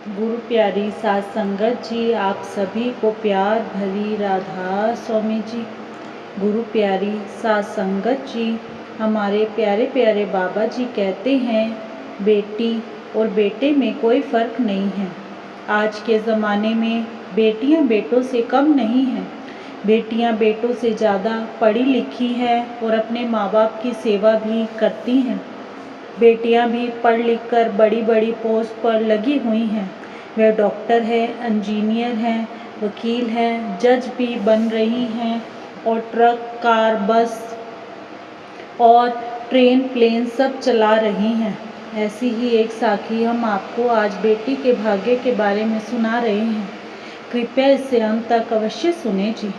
गुरु प्यारी साध संगत जी, आप सभी को प्यार भरी राधा स्वामी जी। गुरु प्यारी साध संगत जी, हमारे प्यारे प्यारे बाबा जी कहते हैं, बेटी और बेटे में कोई फ़र्क नहीं है। आज के ज़माने में बेटियां बेटों से कम नहीं हैं। बेटियां बेटों से ज़्यादा पढ़ी लिखी हैं और अपने माँ बाप की सेवा भी करती हैं। बेटियां भी पढ़ लिख कर बड़ी बड़ी पोस्ट पर लगी हुई हैं। वे डॉक्टर हैं, इंजीनियर हैं, वकील हैं, जज भी बन रही हैं और ट्रक, कार, बस और ट्रेन, प्लेन सब चला रही हैं। ऐसी ही एक साखी हम आपको आज बेटी के भाग्य के बारे में सुना रहे हैं। कृपया इसे अंत तक अवश्य सुने जी।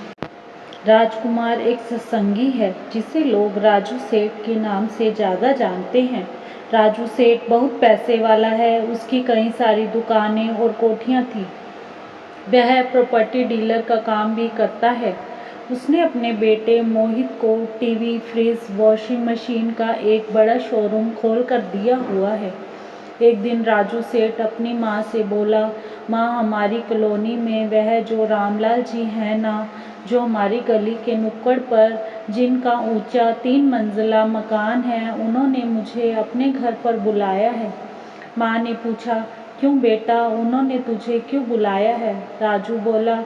राजकुमार एक सत्संगी है जिसे लोग राजू सेठ के नाम से ज़्यादा जानते हैं। राजू सेठ बहुत पैसे वाला है। उसकी कई सारी दुकानें और कोठियाँ थीं। वह प्रॉपर्टी डीलर का काम भी करता है। उसने अपने बेटे मोहित को टीवी, फ्रिज, वॉशिंग मशीन का एक बड़ा शोरूम खोल कर दिया हुआ है। एक दिन राजू सेठ अपनी माँ से बोला, माँ, हमारी कॉलोनी में वह जो रामलाल जी हैं ना, जो हमारी गली के नुक्कड़ पर जिनका ऊंचा 3 मंजिला मकान है, उन्होंने मुझे अपने घर पर बुलाया है। माँ ने पूछा, क्यों बेटा, उन्होंने तुझे क्यों बुलाया है? राजू बोला,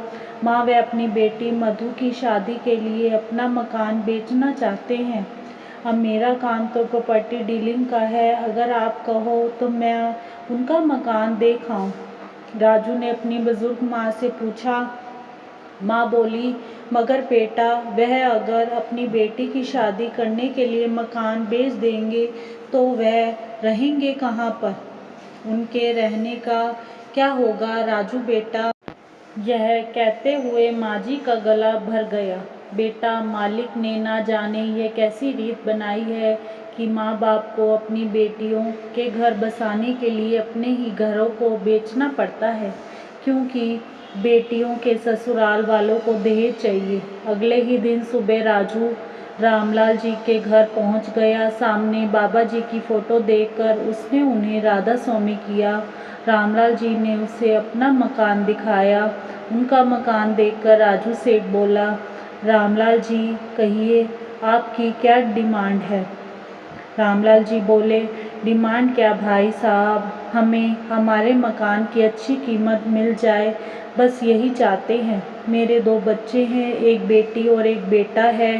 माँ, वे अपनी बेटी मधु की शादी के लिए अपना मकान बेचना चाहते हैं। अब मेरा काम तो प्रॉपर्टी डीलिंग का है। अगर आप कहो तो मैं उनका मकान देख आऊं। राजू ने अपनी बुजुर्ग माँ से पूछा। माँ बोली, मगर बेटा, वह अगर अपनी बेटी की शादी करने के लिए मकान बेच देंगे तो वह रहेंगे कहाँ पर? उनके रहने का क्या होगा राजू बेटा? यह कहते हुए माँ जी का गला भर गया। बेटा, मालिक ने ना जाने यह कैसी रीत बनाई है कि माँ बाप को अपनी बेटियों के घर बसाने के लिए अपने ही घरों को बेचना पड़ता है, क्योंकि बेटियों के ससुराल वालों को दहेज चाहिए। अगले ही दिन सुबह राजू रामलाल जी के घर पहुंच गया। सामने बाबा जी की फ़ोटो देखकर उसने उन्हें राधा स्वामी किया। रामलाल जी ने उसे अपना मकान दिखाया। उनका मकान देखकर राजू सेठ बोला, रामलाल जी, कहिए आपकी क्या डिमांड है? रामलाल जी बोले, डिमांड क्या भाई साहब, हमें हमारे मकान की अच्छी कीमत मिल जाए, बस यही चाहते हैं। मेरे 2 बच्चे हैं, एक बेटी और एक बेटा है।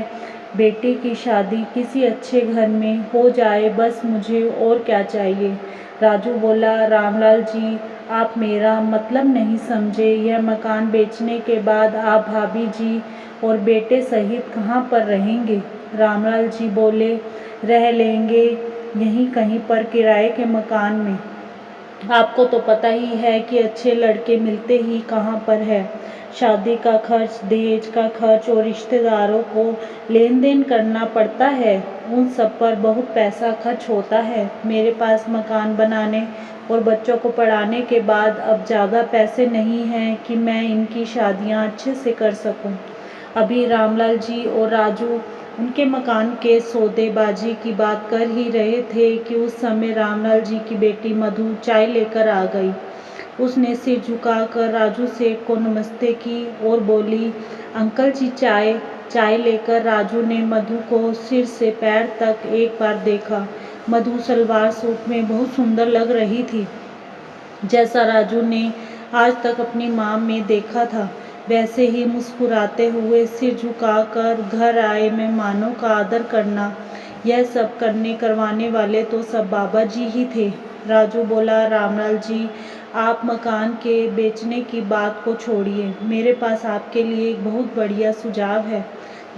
बेटे की शादी किसी अच्छे घर में हो जाए, बस मुझे और क्या चाहिए। राजू बोला, रामलाल जी, आप मेरा मतलब नहीं समझे। यह मकान बेचने के बाद आप भाभी जी और बेटे सहित कहाँ पर रहेंगे? रामलाल जी बोले, रह लेंगे यहीं कहीं पर किराए के मकान में। आपको तो पता ही है कि अच्छे लड़के मिलते ही कहाँ पर है। शादी का खर्च, दहेज का खर्च और रिश्तेदारों को लेन देन करना पड़ता है। उन सब पर बहुत पैसा खर्च होता है। मेरे पास मकान बनाने और बच्चों को पढ़ाने के बाद अब ज़्यादा पैसे नहीं हैं कि मैं इनकी शादियां अच्छे से कर सकूं। अभी रामलाल जी और राजू उनके मकान के सौदेबाजी की बात कर ही रहे थे कि उस समय रामलाल जी की बेटी मधु चाय लेकर आ गई। उसने सिर झुकाकर राजू सेठ को नमस्ते की और बोली, अंकल जी चाय। चाय लेकर राजू ने मधु को सिर से पैर तक एक बार देखा। मधु सलवार सूट में बहुत सुंदर लग रही थी, जैसा राजू ने आज तक अपनी माँ में देखा था। वैसे ही मुस्कुराते हुए सिर झुकाकर घर आए मेहमानों का आदर करना, यह सब करवाने वाले तो सब बाबा जी ही थे। राजू बोला, रामलाल जी, आप मकान के बेचने की बात को छोड़िए। मेरे पास आपके लिए एक बहुत बढ़िया सुझाव है,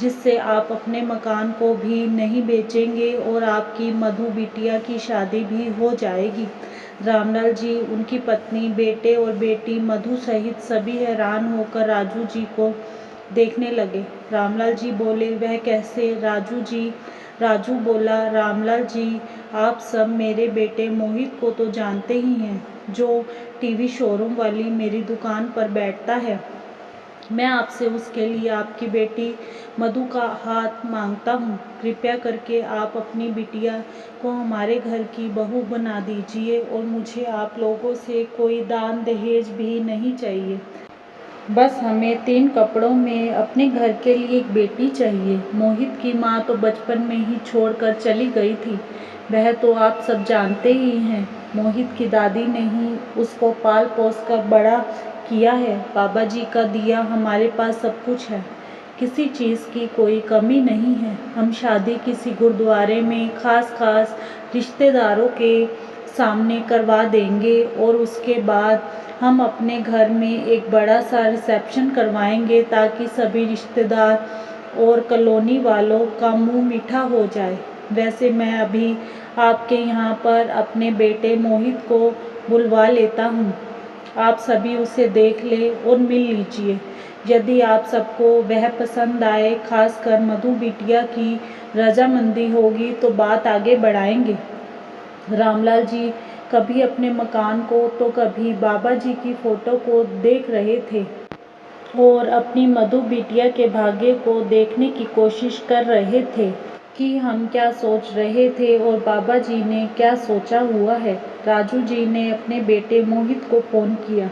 जिससे आप अपने मकान को भी नहीं बेचेंगे और आपकी मधु बिटिया की शादी भी हो जाएगी। रामलाल जी, उनकी पत्नी, बेटे और बेटी मधु सहित सभी हैरान होकर राजू जी को देखने लगे। रामलाल जी बोले, वह कैसे राजू जी? राजू बोला, रामलाल जी, आप सब मेरे बेटे मोहित को तो जानते ही हैं, जो टीवी शोरूम वाली मेरी दुकान पर बैठता है। मैं आपसे उसके लिए आपकी बेटी मधु का हाथ मांगता हूँ। कृपया करके आप अपनी बिटिया को हमारे घर की बहू बना दीजिए और मुझे आप लोगों से कोई दान दहेज भी नहीं चाहिए। बस हमें 3 कपड़ों में अपने घर के लिए एक बेटी चाहिए। मोहित की माँ तो बचपन में ही छोड़कर चली गई थी, वह तो आप सब जानते ही हैं। मोहित की दादी ने ही उसको पाल पोस कर बड़ा किया है। बाबा जी का दिया हमारे पास सब कुछ है, किसी चीज़ की कोई कमी नहीं है। हम शादी किसी गुरुद्वारे में खास रिश्तेदारों के सामने करवा देंगे और उसके बाद हम अपने घर में एक बड़ा सा रिसेप्शन करवाएंगे ताकि सभी रिश्तेदार और कॉलोनी वालों का मुंह मीठा हो जाए। वैसे मैं अभी आपके यहाँ पर अपने बेटे मोहित को बुलवा लेता हूँ, आप सभी उसे देख ले और मिल लीजिए। यदि आप सबको वह पसंद आए, खासकर मधु बिटिया की रजामंदी होगी तो बात आगे बढ़ाएंगे। रामलाल जी कभी अपने मकान को तो कभी बाबा जी की फोटो को देख रहे थे और अपनी मधु बिटिया के भाग्य को देखने की कोशिश कर रहे थे कि हम क्या सोच रहे थे और बाबा जी ने क्या सोचा हुआ है। राजू जी ने अपने बेटे मोहित को फ़ोन किया।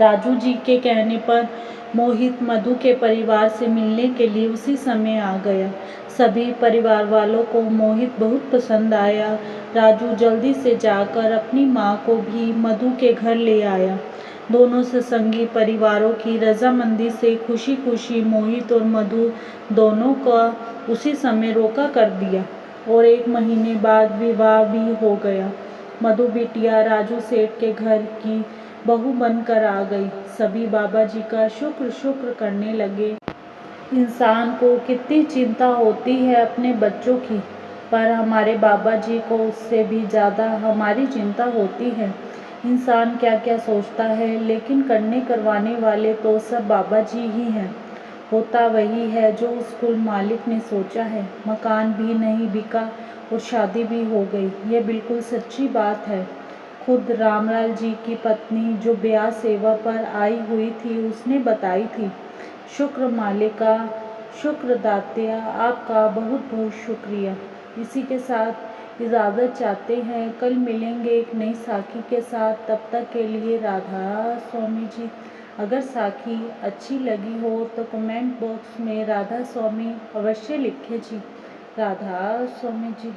राजू जी के कहने पर मोहित मधु के परिवार से मिलने के लिए उसी समय आ गया। सभी परिवार वालों को मोहित बहुत पसंद आया। राजू जल्दी से जाकर अपनी माँ को भी मधु के घर ले आया। दोनों सत्संगी परिवारों की रजामंदी से खुशी खुशी मोहित और मधु दोनों का उसी समय रोका कर दिया और 1 महीने बाद विवाह भी हो गया। मधु बिटिया राजू सेठ के घर की बहू बनकर आ गई। सभी बाबा जी का शुक्र करने लगे। इंसान को कितनी चिंता होती है अपने बच्चों की, पर हमारे बाबा जी को उससे भी ज़्यादा हमारी चिंता होती है। इंसान क्या क्या सोचता है, लेकिन करने करवाने वाले तो सब बाबा जी ही हैं। होता वही है जो उस कुल मालिक ने सोचा है। मकान भी नहीं बिका और शादी भी हो गई, ये बिल्कुल सच्ची बात है। खुद रामलाल जी की पत्नी जो ब्याह सेवा पर आई हुई थी उसने बताई थी। शुक्र मालिका, शुक्र दात्या, आपका बहुत बहुत शुक्रिया। इसी के साथ इजाज़त चाहते हैं। कल मिलेंगे एक नई साखी के साथ। तब तक के लिए राधा स्वामी जी। अगर साखी अच्छी लगी हो तो कमेंट बॉक्स में राधा स्वामी अवश्य लिखें जी। राधा स्वामी जी।